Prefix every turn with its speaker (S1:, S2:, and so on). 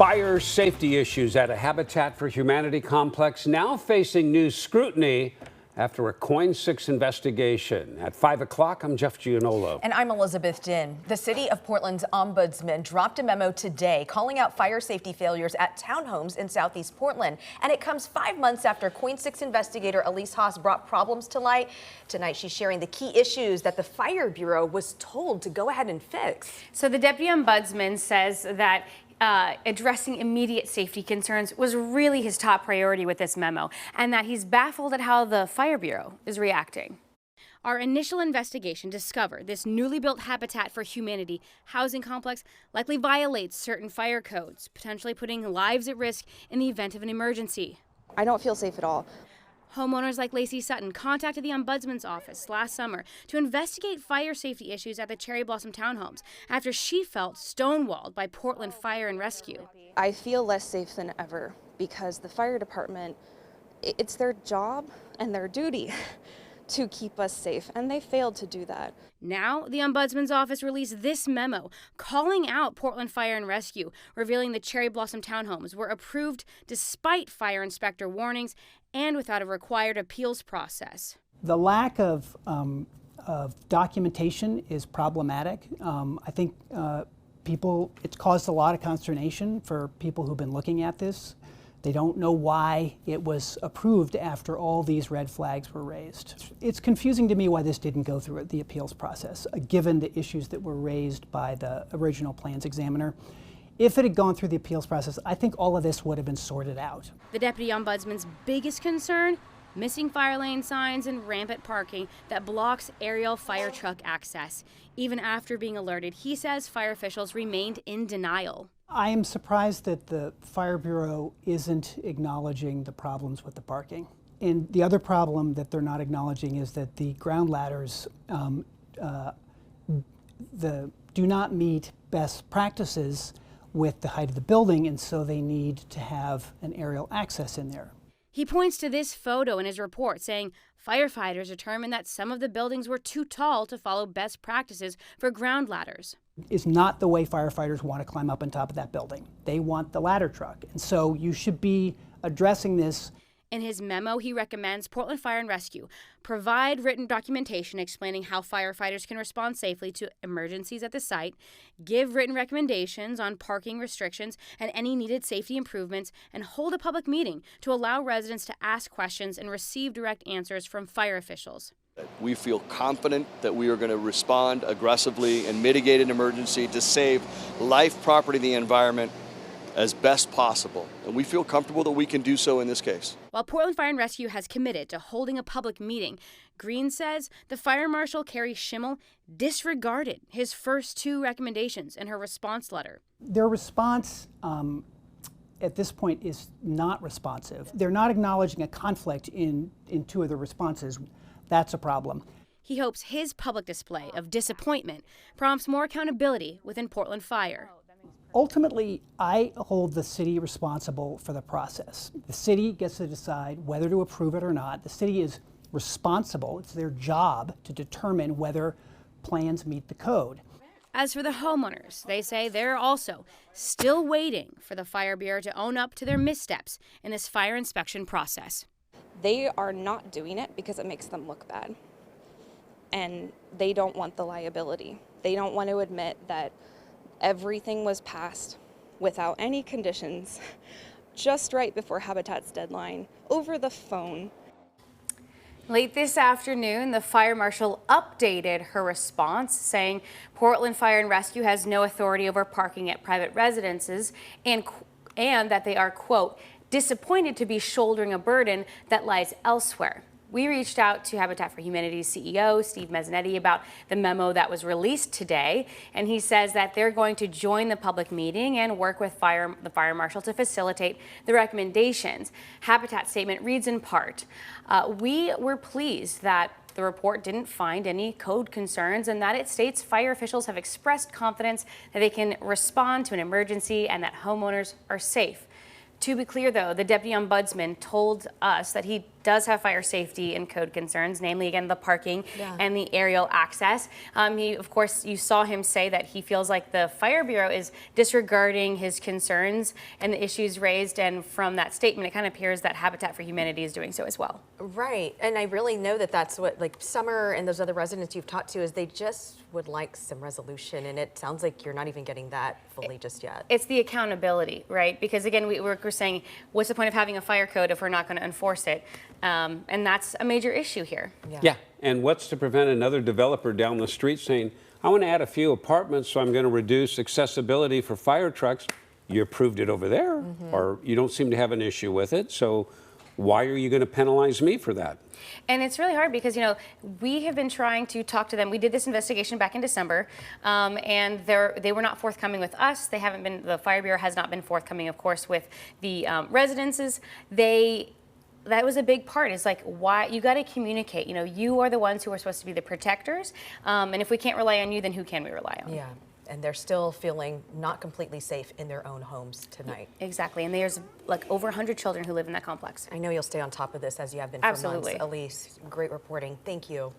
S1: Fire safety issues at a Habitat for Humanity complex now facing new scrutiny after a Coin 6 investigation. At 5 o'clock, I'm Jeff Gianolo.
S2: And I'm Elizabeth Din. The city of Portland's Ombudsman dropped a memo today calling out fire safety failures at townhomes in Southeast Portland. And it comes 5 months after Coin 6 investigator Elise Haas brought problems to light. Tonight, she's sharing the key issues that the Fire Bureau was told to go ahead and fix.
S3: So the Deputy Ombudsman says that addressing immediate safety concerns was really his top priority with this memo, and that he's baffled at how the Fire Bureau is reacting. Our initial investigation discovered this newly built Habitat for Humanity housing complex likely violates certain fire codes, potentially putting lives at risk in the event of an emergency.
S4: I don't feel safe at all.
S3: Homeowners like Lacey Sutton contacted the Ombudsman's office last summer to investigate fire safety issues at the Cherry Blossom townhomes after she felt stonewalled by Portland Fire and Rescue.
S4: I feel less safe than ever because the fire department, it's their job and their duty to keep us safe, and they failed to do that.
S3: Now, the Ombudsman's office released this memo calling out Portland Fire and Rescue, revealing the Cherry Blossom townhomes were approved despite fire inspector warnings and without a required appeals process.
S5: The lack of documentation is problematic. I think it's caused a lot of consternation for people who've been looking at this. They don't know why it was approved after all these red flags were raised. It's confusing to me why this didn't go through the appeals process, given the issues that were raised by the original plans examiner. If it had gone through the appeals process, I think all of this would have been sorted out.
S3: The Deputy Ombudsman's biggest concern? Missing fire lane signs and rampant parking that blocks aerial fire truck access. Even after being alerted, he says fire officials remained in denial.
S5: I am surprised that the Fire Bureau isn't acknowledging the problems with the parking. And the other problem that they're not acknowledging is that the ground ladders do not meet best practices with the height of the building, and so they need to have an aerial access in there.
S3: He points to this photo in his report saying firefighters determined that some of the buildings were too tall to follow best practices for ground ladders.
S5: Is not the way firefighters want to climb up on top of that building. They want the ladder truck, and so you should be addressing this.
S3: In his memo, he recommends Portland Fire and Rescue provide written documentation explaining how firefighters can respond safely to emergencies at the site, give written recommendations on parking restrictions and any needed safety improvements, and hold a public meeting to allow residents to ask questions and receive direct answers from fire officials.
S6: We feel confident that we are going to respond aggressively and mitigate an emergency to save life, property, and the environment as best possible. And we feel comfortable that we can do so in this case.
S3: While Portland Fire and Rescue has committed to holding a public meeting, Green says the Fire Marshal Carrie Schimmel disregarded his first two recommendations in her response letter.
S5: Their response at this point is not responsive. They're not acknowledging a conflict in two of the responses. That's a problem.
S3: He hopes his public display of disappointment prompts more accountability within Portland Fire.
S5: Ultimately, I hold the city responsible for the process. The city gets to decide whether to approve it or not. The city is responsible. It's their job to determine whether plans meet the code.
S3: As for the homeowners, they say they're also still waiting for the Fire Bureau to own up to their missteps in this fire inspection process.
S4: They are not doing it because it makes them look bad. And they don't want the liability. They don't want to admit that everything was passed without any conditions, just right before Habitat's deadline, over the phone.
S3: Late this afternoon, the fire marshal updated her response, saying Portland Fire and Rescue has no authority over parking at private residences and that they are, quote, disappointed to be shouldering a burden that lies elsewhere. We reached out to Habitat for Humanity's CEO, Steve Mezzanetti, about the memo that was released today, and he says that they're going to join the public meeting and work with the fire marshal to facilitate the recommendations. Habitat's statement reads in part, we were pleased that the report didn't find any code concerns and that it states fire officials have expressed confidence that they can respond to an emergency and that homeowners are safe. To be clear, though, the Deputy Ombudsman told us that he does have fire safety and code concerns, namely, again, the parking and the aerial access. Of course, you saw him say that he feels like the Fire Bureau is disregarding his concerns and the issues raised, and from that statement, it kind of appears that Habitat for Humanity is doing so as well.
S2: Right, and I really know that that's what, like, Summer and those other residents you've talked to, is they just would like some resolution, and it sounds like you're not even getting that fully just yet.
S3: It's the accountability, right? Because again, we're saying, what's the point of having a fire code if we're not going to enforce it? And that's a major issue here.
S1: Yeah, and what's to prevent another developer down the street saying, I want to add a few apartments, so I'm going to reduce accessibility for fire trucks. You approved it over there, or you don't seem to have an issue with it, so why are you going to penalize me for that?
S3: And it's really hard because, you know, we have been trying to talk to them. We did this investigation back in December, and they were not forthcoming with us. They haven't been, the Fire Bureau has not been forthcoming, of course, with the residences. That was a big part. It's like, why, you got to communicate. You know, you are the ones who are supposed to be the protectors. And if we can't rely on you, then who can we rely on?
S2: Yeah, and they're still feeling not completely safe in their own homes tonight.
S3: Exactly, and there's like over 100 children who live in that complex.
S2: I know you'll stay on top of this as you have been for
S3: Absolutely.
S2: months. Elise, great reporting. Thank you.